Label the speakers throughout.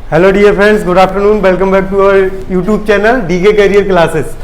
Speaker 1: Hello dear friends, good afternoon. Welcome back to our YouTube channel DK career classes.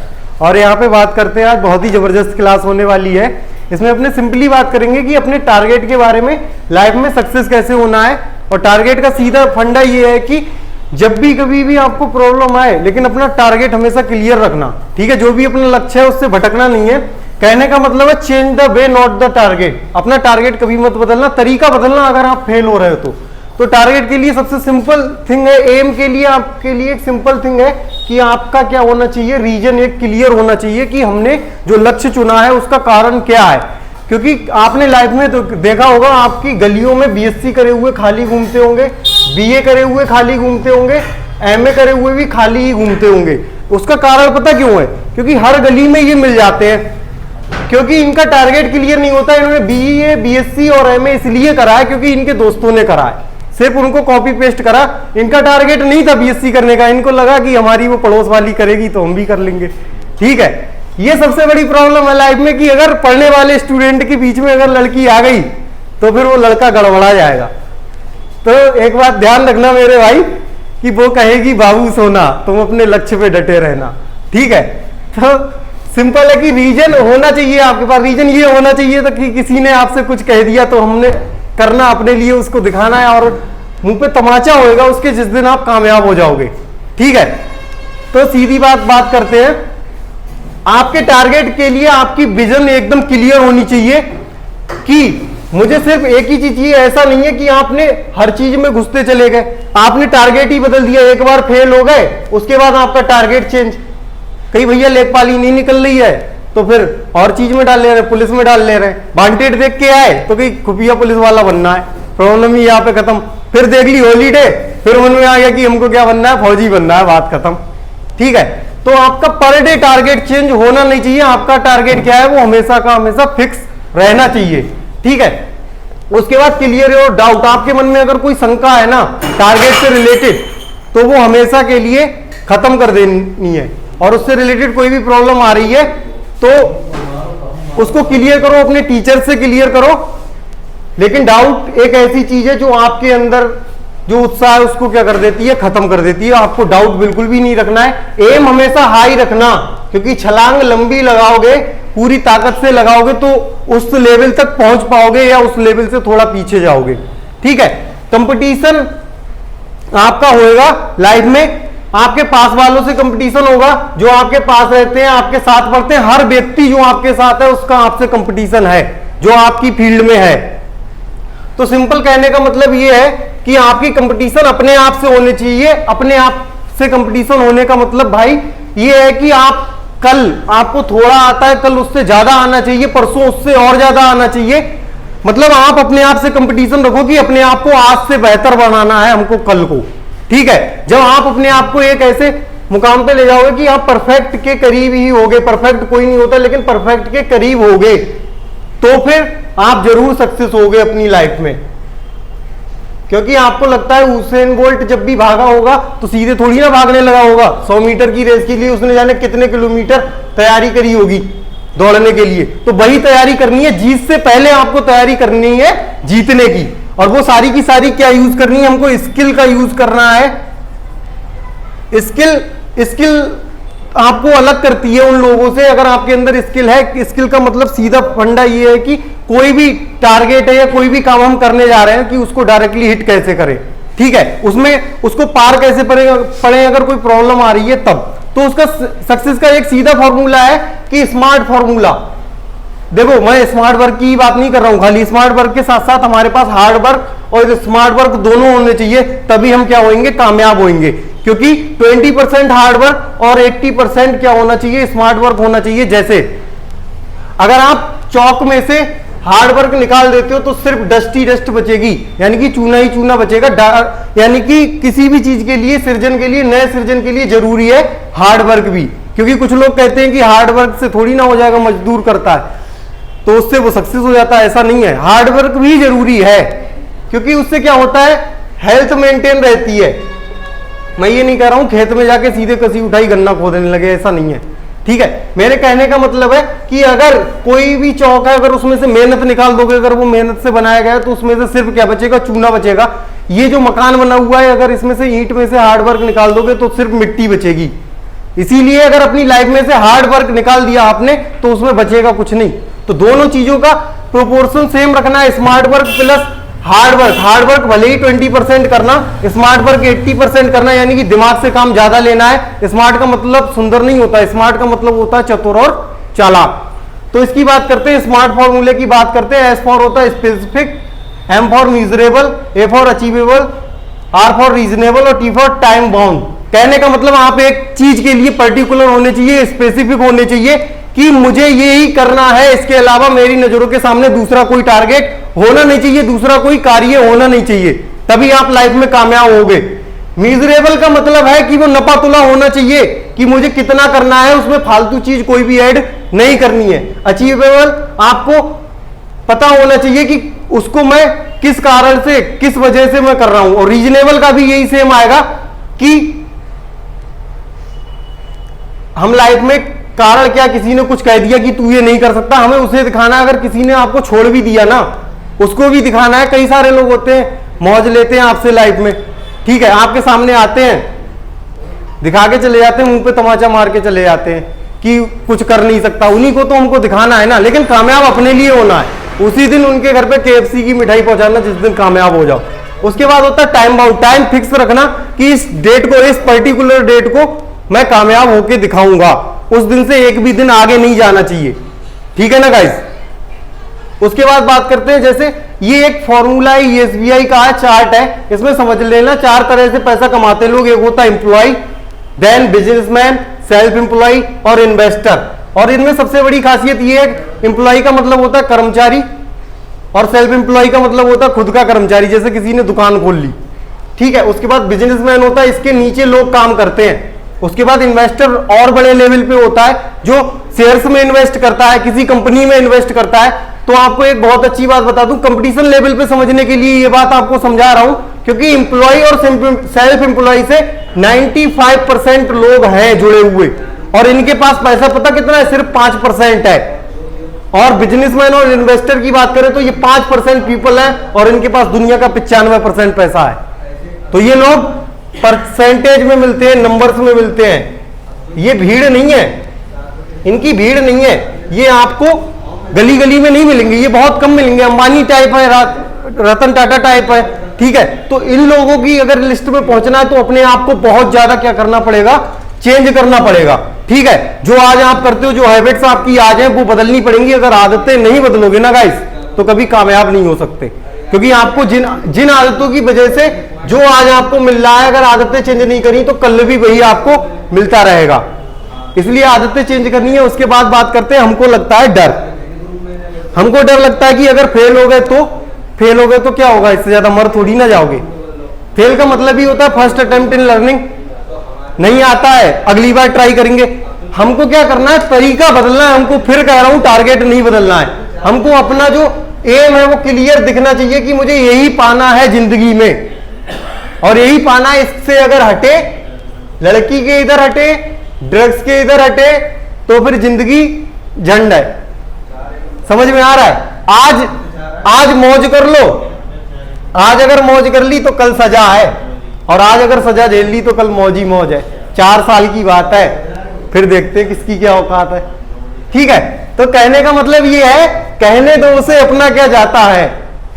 Speaker 1: और यहाँ पे बात करते हैं, आज बहुत ही जबरदस्त क्लास होने वाली है। इसमें अपने सिंपली बात करेंगे कि अपने टारगेट के बारे में, लाइफ में सक्सेस कैसे होना है। और टारगेट का सीधा फंडा ये है कि जब भी कभी भी आपको प्रॉब्लम आए, लेकिन अपना टारगेट हमेशा क्लियर रखना, ठीक है। जो भी अपना लक्ष्य है उससे भटकना नहीं है। कहने का मतलब है change the way not the target. अपना टारगेट कभी मत बदलना, तरीका बदलना अगर आप फेल हो रहे हो तो टारगेट के लिए सबसे सिंपल थिंग है, एम के लिए आपके लिए एक सिंपल थिंग है कि आपका क्या होना चाहिए, रीजन एक क्लियर होना चाहिए कि हमने जो लक्ष्य चुना है उसका कारण क्या है। क्योंकि आपने लाइफ में तो देखा होगा, आपकी गलियों में बीएससी करे हुए खाली घूमते होंगे, बीए करे हुए खाली घूमते होंगे, एमए करे हुए भी खाली ही घूमते होंगे। उसका कारण पता क्यों है? क्योंकि हर गली में ये मिल जाते हैं, क्योंकि इनका टारगेट क्लियर नहीं होता। इन्होंने बीए, बीएससी और एमए इसलिए करा है क्योंकि इनके दोस्तों ने करा है, सिर्फ उनको कॉपी पेस्ट करा। इनका टारगेट नहीं था बीएससी करने का, इनको लगा कि हमारी वो पड़ोस वाली करेगी तो हम भी कर लेंगे, ठीक है। ये सबसे बड़ी प्रॉब्लम है लाइफ में कि अगर पढ़ने वाले स्टूडेंट के बीच में अगर लड़की आ गई तो फिर वो लड़का गड़बड़ा जाएगा। तो एक बात ध्यान रखना मेरे भाई कि वो कहेगी बाबू सोना, तुम अपने लक्ष्य पे डटे रहना, ठीक है। तो सिंपल है कि रीजन होना चाहिए आपके पास। रीजन ये होना चाहिए था कि किसी ने आपसे कुछ कह दिया तो हमने करना अपने लिए, उसको दिखाना है और मुंह पे तमाचा होएगा उसके जिस दिन आप कामयाब हो जाओगे, ठीक है। तो सीधी बात करते हैं। आपके टारगेट के लिए आपकी विजन एकदम क्लियर होनी चाहिए कि मुझे सिर्फ एक ही चीज चाहिए। ऐसा नहीं है कि आपने हर चीज में घुसते चले गए, आपने टारगेट ही बदल दिया, एक बार फेल हो गए उसके बाद आपका टारगेट चेंज। कई भैया लेखपाली नहीं निकल रही है तो फिर और चीज में डाल ले रहे, पुलिस में डाल ले रहे। वांटेड देख के आए तो कहीं खुफिया पुलिस वाला बनना है, प्रॉब्लम ही यहाँ पे खत्म। फिर देख ली हॉलीडे, फिर मन में आ गया कि हमको क्या बनना है, फौजी बनना है, बात खत्म, ठीक है। तो आपका पर डे टारगेट चेंज होना नहीं चाहिए। आपका टारगेट क्या है वो हमेशा का हमेशा फिक्स रहना चाहिए, ठीक है। उसके बाद क्लियर और डाउट, आपके मन में अगर कोई शंका है ना टारगेट से रिलेटेड तो वो हमेशा के लिए खत्म कर देनी है। और उससे रिलेटेड कोई भी प्रॉब्लम आ रही है तो उसको क्लियर करो, अपने टीचर से क्लियर करो। लेकिन डाउट एक ऐसी चीज है जो आपके अंदर जो उत्साह है उसको क्या कर देती है, खत्म कर देती है। आपको डाउट बिल्कुल भी नहीं रखना है, एम हमेशा हाई रखना। क्योंकि छलांग लंबी लगाओगे, पूरी ताकत से लगाओगे तो उस लेवल तक पहुंच पाओगे या उस लेवल से थोड़ा पीछे जाओगे, ठीक है। कंपटीशन आपका होएगा लाइफ में, आपके पास वालों से कंपटीशन होगा, जो आपके पास रहते हैं, आपके साथ पढ़ते हैं। हर व्यक्ति जो आपके साथ है उसका आपसे कंपटीशन है, जो आपकी फील्ड में है। तो सिंपल कहने का मतलब ये है कि आपकी कंपटीशन अपने आप से होनी चाहिए। अपने आप से कंपटीशन होने का मतलब भाई ये है कि आप कल आपको थोड़ा आता है, कल उससे ज्यादा आना चाहिए, परसों उससे और ज्यादा आना चाहिए। मतलब आप अपने आप से कंपटीशन रखो कि अपने आप को आज से बेहतर बनाना है हमको कल को, ठीक है। जब आप अपने आप को एक ऐसे मुकाम पे ले जाओगे कि आप परफेक्ट के करीब ही होगे, परफेक्ट कोई नहीं होता लेकिन परफेक्ट के करीब होगे, तो फिर आप जरूर सक्सेस होगे अपनी लाइफ में। क्योंकि आपको लगता है उसेन बोल्ट जब भी भागा होगा तो सीधे थोड़ी ना भागने लगा होगा। 100 मीटर की रेस के लिए उसने जाने कितने किलोमीटर तैयारी करी होगी दौड़ने के लिए। तो वही तैयारी करनी है, जीत से पहले आपको तैयारी करनी है जीतने की। और वो सारी की सारी क्या यूज करनी है, हमको स्किल का यूज करना है। स्किल आपको अलग करती है उन लोगों से। अगर आपके अंदर स्किल है, स्किल का मतलब सीधा फंडा ये है कि कोई भी टारगेट है या कोई भी काम हम करने जा रहे हैं कि उसको डायरेक्टली हिट कैसे करें, ठीक है। उसमें उसको पार कैसे पड़े अगर कोई प्रॉब्लम आ रही है तब। तो उसका सक्सेस का एक सीधा फॉर्मूला है कि स्मार्ट फॉर्मूला। देखो मैं स्मार्ट वर्क की बात नहीं कर रहा हूं, खाली स्मार्ट वर्क के साथ साथ हमारे पास हार्ड वर्क और स्मार्ट वर्क दोनों होने चाहिए, तभी हम क्या होंगे, कामयाब होंगे। क्योंकि 20% हार्ड वर्क और 80% क्या होना चाहिए, स्मार्ट वर्क होना चाहिए। जैसे अगर आप चौक में से हार्ड वर्क निकाल देते हो तो सिर्फ डस्ट ही डस्ट बचेगी, यानी कि चूना ही चूना बचेगा। यानी कि किसी भी चीज के लिए, सृजन के लिए, नए सृजन के लिए जरूरी है हार्ड वर्क भी। क्योंकि कुछ लोग कहते हैं कि हार्ड वर्क से थोड़ी ना हो जाएगा, मजदूर करता है तो उससे वो सक्सेस हो जाता है, ऐसा नहीं है। हार्ड वर्क भी जरूरी है क्योंकि उससे क्या होता है, हेल्थ मेंटेन रहती है। मैं ये नहीं कह रहा हूं खेत में जाके सीधे कसी उठाई गन्ना खोदने लगे, ऐसा नहीं है, ठीक है। मेरे कहने का मतलब है कि अगर कोई भी चौक है, अगर उसमें से मेहनत निकाल दोगे, अगर वो मेहनत से बनाया गया है तो उसमें से सिर्फ क्या बचेगा, चूना बचेगा। ये जो मकान बना हुआ है, अगर इसमें से ईंट में से हार्ड वर्क निकाल दोगे तो सिर्फ मिट्टी बचेगी। इसीलिए अगर अपनी लाइफ में से हार्ड वर्क निकाल दिया आपने तो उसमें बचेगा कुछ नहीं। तो दोनों चीजों का प्रोपोर्शन सेम रखना है, smart work plus hard work. Hard work भले ही 20% करना, स्मार्ट वर्क 80% करना, यानी कि दिमाग से काम ज्यादा लेना है। स्मार्ट का मतलब सुंदर नहीं होता, स्मार्ट का मतलब होता है चतुर और चालाक। तो इसकी बात करते हैं, स्मार्ट फॉर्मूले की बात करते हैं। एस फॉर होता है specific, M for measurable, A for achievable, R for reasonable और टी फॉर टाइम बाउंड। कहने का मतलब आप एक चीज के लिए पर्टिकुलर होने चाहिए, स्पेसिफिक होने चाहिए कि मुझे ये ही करना है, इसके अलावा मेरी नजरों के सामने दूसरा कोई टारगेट होना नहीं चाहिए, दूसरा कोई कार्य होना नहीं चाहिए, तभी आप लाइफ में कामयाब होगे। मीजरेबल का मतलब है कि वो नपा तुला होना चाहिए कि मुझे कितना करना है, उसमें फालतू चीज कोई भी ऐड नहीं करनी है। अचीवेबल, आपको पता होना चाहिए कि उसको मैं किस कारण से, किस वजह से मैं कर रहा हूं। और रीजनेबल का भी यही सेम आएगा कि हम लाइफ में कारण क्या, किसी ने कुछ कह दिया कि तू ये नहीं कर सकता, हमें उसे दिखाना है। अगर किसी ने आपको छोड़ भी दिया ना, उसको भी दिखाना है। कई सारे लोग होते हैं मौज लेते हैं आपसे लाइफ में, ठीक है, आपके सामने आते हैं, दिखा के चले जाते हैं, मुंह पे तमाचा मार के चले जाते हैं कि कुछ कर नहीं सकता। उन्हीं को तो हमको दिखाना है ना, लेकिन कामयाब अपने लिए होना है। उसी दिन उनके घर पे KFC की मिठाई पहुंचाना जिस दिन कामयाब हो जाओ। उसके बाद होता है टाइम बाउंड, टाइम फिक्स रखना कि इस डेट को, इस पर्टिकुलर डेट को मैं कामयाब होके दिखाऊंगा। उस दिन से एक भी दिन आगे नहीं जाना चाहिए, ठीक है ना गाइस। उसके बाद बात करते हैं, जैसे ये एक फॉर्मूला है, ये SBI का है, चार्ट है, इसमें समझ लेना 4 तरह से पैसा कमाते लोग। एक होता है employ, then businessman, self employ और इन्वेस्टर। और इनमें सबसे बड़ी खासियत ये है, एम्प्लॉय का मतलब होता है कर्मचारी और सेल्फ एम्प्लॉय का मतलब होता है खुद का कर्मचारी, जैसे किसी ने दुकान खोल ली, ठीक है। उसके बाद बिजनेसमैन होता है, इसके नीचे लोग काम करते हैं। उसके बाद इन्वेस्टर और बड़े लेवल पे होता है, जो शेयर्स में इन्वेस्ट करता है, किसी कंपनी में इन्वेस्ट करता है। तो आपको एक बहुत अच्छी बात बता दूं, कंपटीशन लेवल पे समझने के लिए ये बात आपको समझा रहा हूं, क्योंकि एम्प्लॉय और सेल्फ एम्प्लॉय से 95% लोग हैं जुड़े हुए, और इनके पास पैसा पता कितना है, सिर्फ 5% है। और बिजनेसमैन और इन्वेस्टर की बात करें तो ये 5% पीपल है, और इनके पास दुनिया का 95% पैसा है। तो ये लोग परसेंटेज में मिलते हैं, नंबर्स में मिलते हैं, ये भीड़ नहीं है, इनकी भीड़ नहीं है। ये आपको गली गली में नहीं मिलेंगे, ये बहुत कम मिलेंगे। अंबानी टाइप है, रतन टाटा टाइप है, ठीक है। तो इन लोगों की अगर लिस्ट में पहुंचना है तो अपने आप को बहुत ज्यादा क्या करना पड़ेगा, चेंज करना पड़ेगा, ठीक है। जो आज आप करते हो, जो हैबिट्स आपकी आज हैं, वो बदलनी पड़ेंगी। अगर आदतें नहीं बदलोगे ना गाइस, तो कभी कामयाब नहीं हो सकते, क्योंकि आपको जिन आदतों की वजह से जो आज आपको मिल रहा है, अगर आदतें चेंज नहीं करी तो कल भी वही आपको मिलता रहेगा। इसलिए आदतें चेंज करनी है। उसके बाद बात करते हैं, हमको लगता है डर। हमको डर लगता है कि अगर फेल हो गए तो क्या होगा, इससे ज्यादा मर थोड़ी ना जाओगे। फेल का मतलब ही होता है फर्स्ट अटेम्प्ट इन लर्निंग, नहीं आता है अगली बार ट्राई करेंगे। हमको क्या करना है, तरीका बदलना है। हमको फिर कह रहा हूं, टारगेट नहीं बदलना है। हमको अपना जो एम है वो क्लियर दिखना चाहिए कि मुझे यही पाना है जिंदगी में, और यही पाना है। इससे अगर हटे, लड़की के इधर हटे, ड्रग्स के इधर हटे, तो फिर जिंदगी झंड है। समझ में आ रहा है। आज मौज कर लो, आज अगर मौज कर ली तो कल सजा है, और आज अगर सजा झेल ली तो कल मौज ही मौज है। 4 साल की बात है, फिर देखते हैं किसकी क्या औकात है, ठीक है। तो कहने का मतलब ये है, कहने दो उसे अपना क्या जाता है,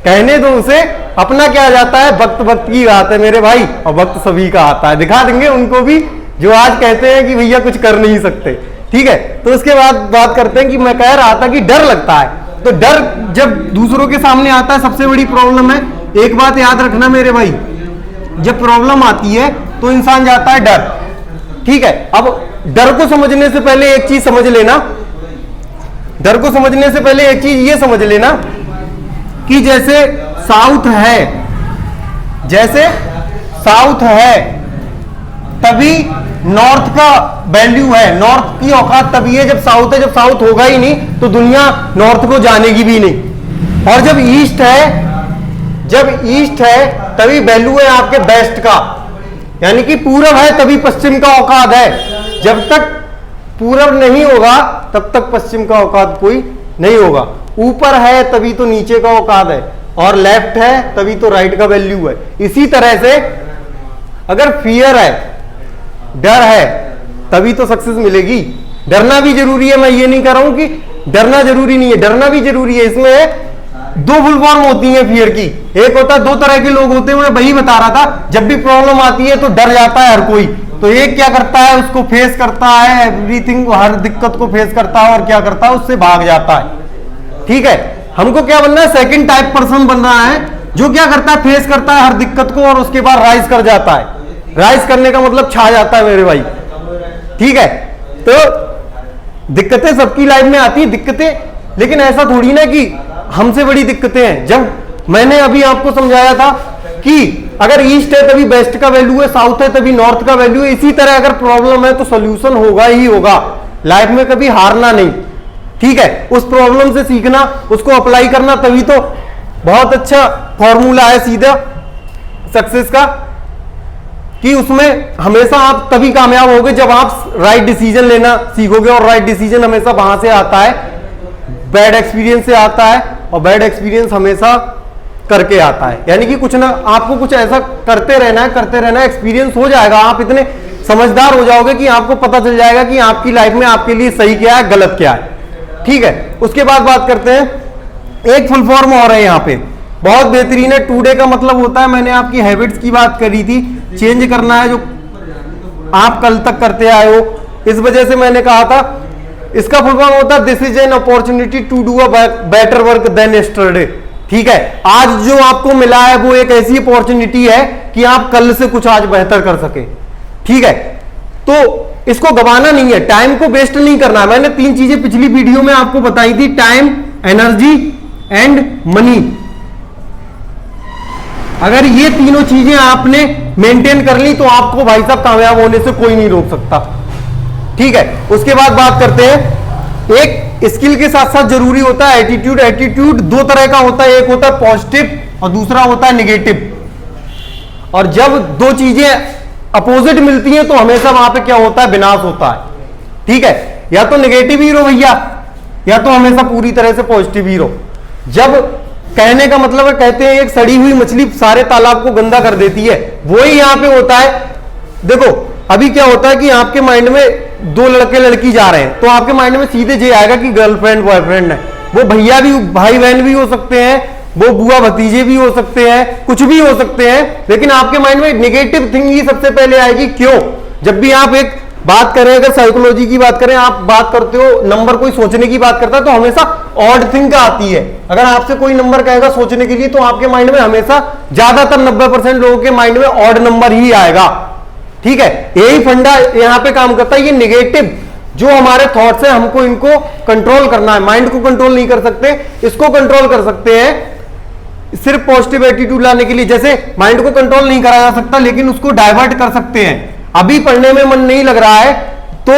Speaker 1: कहने दो उसे अपना क्या जाता है। वक्त वक्त की बात है मेरे भाई, और वक्त सभी का आता है। दिखा देंगे उनको भी जो आज कहते हैं कि भैया कुछ कर नहीं सकते, ठीक है। तो उसके बाद बात करते हैं कि मैं कह रहा था कि डर लगता है। तो डर जब दूसरों के सामने आता है, सबसे बड़ी प्रॉब्लम है। एक बात याद रखना मेरे भाई, जब प्रॉब्लम आती है तो इंसान जाता है डर, ठीक है। अब डर को समझने से पहले एक चीज समझ लेना, डर को समझने से पहले एक चीज ये समझ लेना कि जैसे साउथ है तभी नॉर्थ का वैल्यू है। नॉर्थ की औकात तभी है जब साउथ है। जब साउथ होगा ही नहीं तो दुनिया नॉर्थ को जानेगी भी नहीं। और जब ईस्ट है तभी वैल्यू है आपके वेस्ट का, यानी कि पूरब है तभी पश्चिम का औकात है। जब तक पूरब नहीं होगा तब तक पश्चिम का औकात कोई नहीं होगा। ऊपर है तभी तो नीचे का औकात है। और लेफ्ट है तभी तो राइट का वैल्यू है। इसी तरह से अगर फियर है, डर है, तभी तो सक्सेस मिलेगी। डरना भी जरूरी है, मैं ये नहीं कह रहा हूं कि डरना जरूरी नहीं है, डरना भी जरूरी है। इसमें दो फुल फॉर्म होती है फियर की। एक होता है, दो तरह के लोग होते हैं, मैं वही बता रहा था। जब भी प्रॉब्लम आती है तो डर जाता है हर कोई, तो एक क्या करता है, उसको फेस करता है, एवरीथिंग, हर दिक्कत को फेस करता है, और क्या करता है, उससे भाग जाता है। ठीक है, हमको क्या बनना है, सेकंड टाइप पर्सन बनना है, जो क्या करता है, फेस करता है हर दिक्कत को और उसके बाद राइज कर जाता है। राइज करने का मतलब छा जाता है मेरे भाई। ठीक है, तो दिक्कतें सबकी लाइफ में आती है, दिक्कतें, लेकिन ऐसा थोड़ी ना कि हमसे बड़ी दिक्कतें हैं। जब मैंने अभी आपको समझाया था कि अगर ईस्ट है तभी वेस्ट का वैल्यू है, साउथ है तभी नॉर्थ का वैल्यू है, इसी तरह अगर प्रॉब्लम है तो सॉल्यूशन होगा ही होगा। लाइफ में कभी हारना नहीं। ठीक है, उस प्रॉब्लम से सीखना, उसको अप्लाई करना, तभी तो बहुत अच्छा फॉर्मूला है सीधा सक्सेस का, कि उसमें हमेशा आप तभी कामयाब होगे जब आप राइट डिसीजन लेना सीखोगे। और राइट डिसीजन हमेशा वहां से आता है, बैड एक्सपीरियंस से आता है, और बैड एक्सपीरियंस हमेशा करके आता है। यानी कि कुछ ना, आपको कुछ ऐसा करते रहना है, एक्सपीरियंस हो जाएगा, आप इतने समझदार हो जाओगे कि आपको पता चल जाएगा कि आपकी लाइफ में आपके लिए सही क्या है, गलत क्या है। ठीक है, उसके बाद बात करते हैं, एक फुल फॉर्म और है यहाँ पे, बहुत बेहतरीन है। टुडे का मतलब होता है, मैंने आपकी हैबिट्स की बात करी थी, चेंज करना है जो आप कल तक करते आए हो। इस वजह से मैंने कहा था, इसका फुल फॉर्म होता है, this is an opportunity to do a better work than yesterday. ठीक है, आज जो आपको मिला है वो एक ऐसी अपॉर्चुनिटी है कि आप कल से कुछ आज बेहतर कर सके। ठीक है, तो इसको गवाना नहीं है, टाइम को वेस्ट नहीं करना है। मैंने 3 चीजें पिछली वीडियो में आपको बताई थी, टाइम, एनर्जी एंड मनी। अगर ये तीनों चीजें आपने मेंटेन कर ली तो आपको भाई साहब कामयाब होने से कोई नहीं रोक सकता। ठीक है, उसके बाद बात करते हैं, एक स्किल के साथ साथ जरूरी होता है एटीट्यूड। एटीट्यूड 2 तरह का होता है, एक होता है पॉजिटिव और दूसरा होता है निगेटिव। और जब 2 चीजें अपोजिट मिलती हैं तो हमेशा वहां पे क्या होता है, विनाश होता है। ठीक है, या तो निगेटिव हीरो भैया, या तो हमेशा पूरी तरह से पॉजिटिव हीरो। जब कहने का मतलब है, कहते हैं एक सड़ी हुई मछली सारे तालाब को गंदा कर देती है, वही यहां पे होता है। देखो अभी क्या होता है कि आपके माइंड में 2 लड़के लड़की जा रहे हैं, तो आपके माइंड में सीधे ये आएगा कि गर्लफ्रेंड बॉयफ्रेंड है। वो भैया भी, भाई बहन भी हो सकते हैं, वो बुआ भतीजे भी हो सकते हैं, कुछ भी हो सकते हैं, लेकिन आपके माइंड में नेगेटिव थिंग ही सबसे पहले आएगी। क्यों? जब भी आप एक बात करें, अगर साइकोलॉजी की बात करें, आप बात करते हो, नंबर कोई सोचने की बात करता है तो हमेशा ऑड थिंग आती है। अगर आपसे कोई नंबर कहेगा सोचने के लिए तो आपके माइंड में हमेशा, ज्यादातर 90% लोगों के माइंड में ऑड नंबर ही आएगा। ठीक है, यही फंडा यहां पे काम करता है। ये नेगेटिव जो हमारे थॉट्स है, हमको इनको कंट्रोल करना है। माइंड को कंट्रोल नहीं कर सकते, इसको कंट्रोल कर सकते हैं सिर्फ पॉजिटिव एटीट्यूड लाने के लिए। जैसे माइंड को कंट्रोल नहीं करा जा सकता, लेकिन उसको डाइवर्ट कर सकते हैं। अभी पढ़ने में मन नहीं लग रहा है तो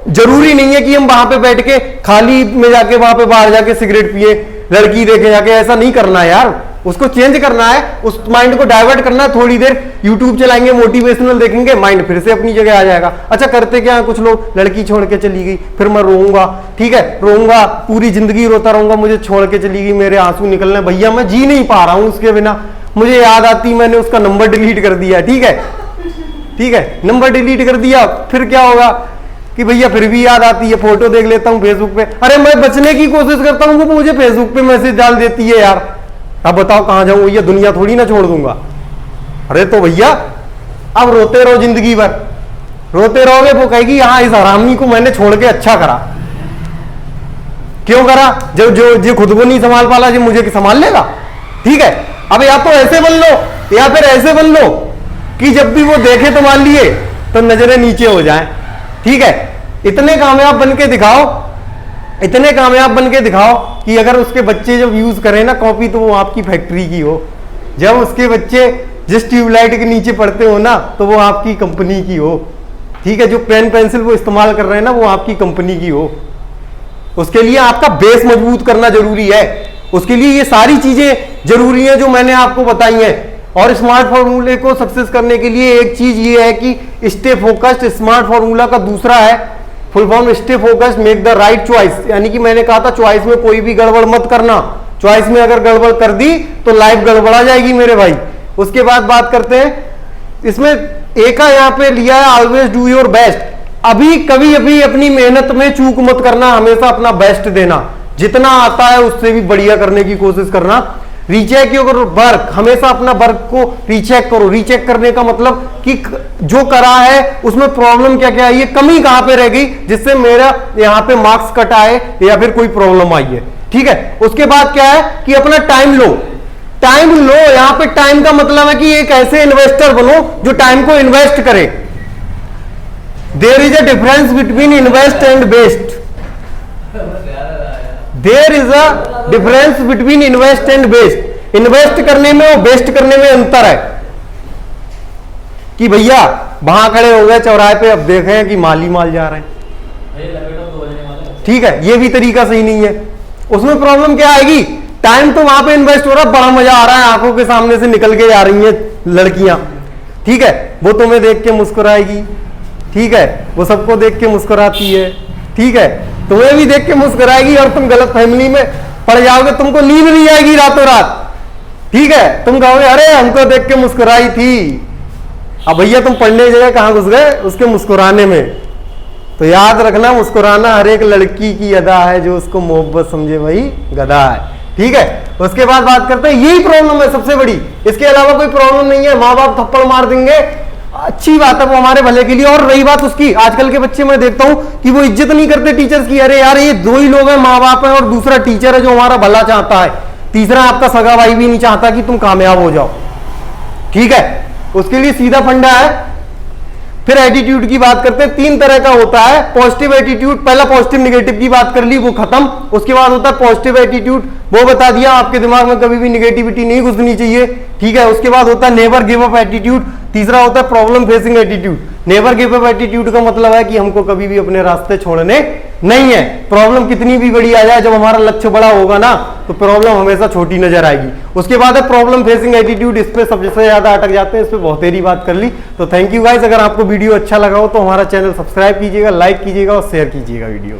Speaker 1: जरूरी नहीं है कि हम वहां पे बैठ के खाली में जाके, वहां पे बाहर जाके सिगरेट पिए, लड़की देखे जाके, ऐसा नहीं करना है यार। उसको चेंज करना है, उस माइंड को डाइवर्ट करना है। थोड़ी देर यूट्यूब चलाएंगे, मोटिवेशनल देखेंगे, माइंड फिर से अपनी जगह आ जाएगा। अच्छा, करते क्या है कुछ लोग, लड़की छोड़ के चली गई, फिर मैं रोऊंगा। ठीक है, रोऊंगा, पूरी जिंदगी रोता रहूंगा, मुझे छोड़ के चली गई, मेरे आंसू निकलने, भैया मैं जी नहीं पा रहा हूं उसके बिना, मुझे याद आती, मैंने उसका नंबर डिलीट कर दिया। ठीक है, ठीक है, नंबर डिलीट कर दिया, फिर क्या होगा कि भैया फिर भी याद आती है, फोटो देख लेता हूं फेसबुक पे, अरे मैं बचने की कोशिश करता हूं, वो मुझे फेसबुक पे मैसेज डाल देती है यार। अब बताओ कहां जाऊं भैया, दुनिया थोड़ी ना छोड़ दूंगा। अरे तो भैया अब रोते रहो, जिंदगी भर रोते रहोगे, वो कहेगी हाँ इस हरामी को मैंने छोड़ के अच्छा करा। क्यों करा? जब जो खुद को नहीं संभाल पाला, जो मुझे संभाल लेगा। ठीक है, अब या तो ऐसे बन लो या फिर ऐसे बन लो कि जब भी वो देखे तो मान लिए तो नजरें नीचे हो जाएं। ठीक है, इतने कामयाब बन के दिखाओ, इतने कामयाब बन के दिखाओ कि अगर उसके बच्चे जब यूज करें ना कॉपी, तो वो आपकी फैक्ट्री की हो। जब उसके बच्चे जिस ट्यूबलाइट के नीचे पढ़ते हो ना, तो वो आपकी कंपनी की हो। ठीक है, जो पेन पेंसिल वो इस्तेमाल कर रहे हैं ना, वो आपकी कंपनी की हो। उसके लिए आपका बेस मजबूत करना जरूरी है, उसके लिए ये सारी चीजें जरूरी है जो मैंने आपको बताई हैं। और स्मार्ट फॉर्मूले को सक्सेस करने के लिए एक चीज ये है कि स्टे फोकस्ड। स्मार्ट फॉर्मूला का दूसरा है full form, stay focused, make the right choice. यानी कि मैंने कहा था चॉइस में कोई भी गड़बड़ मत करना, चॉइस में अगर गड़बड़ कर दी तो लाइफ गड़बड़ा जाएगी मेरे भाई। उसके बाद बात करते हैं, इसमें ए का यहां पे लिया है ऑलवेज डू योर बेस्ट। अभी कभी अभी अपनी मेहनत में चूक मत करना, हमेशा अपना बेस्ट देना, जितना आता है उससे भी बढ़िया करने की कोशिश करना। रीचेक योर वर्क, हमेशा अपना वर्क को रीचेक करो। रीचेक करने का मतलब कि जो करा है उसमें प्रॉब्लम क्या क्या है, ये कमी कहां पे रह गई जिससे मेरा यहां पे मार्क्स कट आए या फिर कोई प्रॉब्लम आई है, ठीक है। उसके बाद क्या है कि अपना टाइम लो। टाइम लो, यहां पे टाइम का मतलब है कि एक ऐसे इन्वेस्टर बनो जो टाइम को इन्वेस्ट करे। There is a difference between invest and best. There is a difference between invest and best. Invest करने में और बेस्ट करने में अंतर है कि भैया वहां खड़े हो गए चौराहे पे, अब देखें कि माल ही माल जा रहे हैं, ठीक है, ये भी तरीका सही नहीं है। उसमें प्रॉब्लम क्या आएगी, टाइम तो वहां पे इन्वेस्ट हो रहा है, बड़ा मजा आ रहा है, आंखों के सामने से निकल के जा रही हैं लड़कियां, ठीक है, वो तुम्हें देख के मुस्कुराएगी, ठीक है, वो सबको देख के मुस्कुराती है, ठीक है, तुम्हें भी देख के मुस्कुराएगी और तुम गलत फैमिली में पड़ जाओगे, तुमको नींद नहीं आएगी रातों रात, ठीक है, तुम कहोगे अरे हमको देख के मुस्कुराई थी। अब भैया तुम पढ़ने की जगह कहां घुस गए, उसके मुस्कुराने में। तो याद रखना, मुस्कुराना हर एक लड़की की अदा है, जो उसको मोहब्बत समझे वही गधा है, ठीक है। उसके बाद बात करते हैं, यही प्रॉब्लम है सबसे बड़ी, इसके अलावा कोई प्रॉब्लम नहीं है। माँ बाप थप्पड़ मार देंगे, अच्छी बात है, वो हमारे भले के लिए। और रही बात उसकी, आजकल के बच्चे मैं देखता हूं कि वो इज्जत नहीं करते टीचर्स की। अरे यार, ये दो ही लोग हैं, माँ बाप है और दूसरा टीचर है जो हमारा भला चाहता है, तीसरा आपका सगा भाई भी नहीं चाहता कि तुम कामयाब हो जाओ, ठीक है। उसके लिए सीधा फंडा है। फिर एटीट्यूड की बात करते हैं, 3 तरह का होता है। पॉजिटिव एटीट्यूड, पहला पॉजिटिव निगेटिव की बात कर ली, वो खत्म। उसके बाद होता है पॉजिटिव एटीट्यूड, वो बता दिया, आपके दिमाग में कभी भी निगेटिविटी नहीं घुसनी चाहिए, ठीक है। उसके बाद होता है नेवर गिव अप एटीट्यूड, तीसरा होता है problem facing attitude. Never give up attitude का मतलब है कि हमको कभी भी अपने रास्ते छोड़ने नहीं है। प्रॉब्लम कितनी भी बड़ी आ जाए, जब हमारा लक्ष्य बड़ा होगा ना तो प्रॉब्लम हमेशा छोटी नजर आएगी। उसके बाद है प्रॉब्लम फेसिंग एटीट्यूड, इस पे सबसे ज्यादा अटक जाते हैं, इस पे बहुत देरी बात कर ली। तो थैंक यू गाइस, अगर आपको वीडियो अच्छा लगा हो तो हमारा चैनल सब्सक्राइब कीजिएगा, लाइक कीजिएगा और शेयर कीजिएगा वीडियो।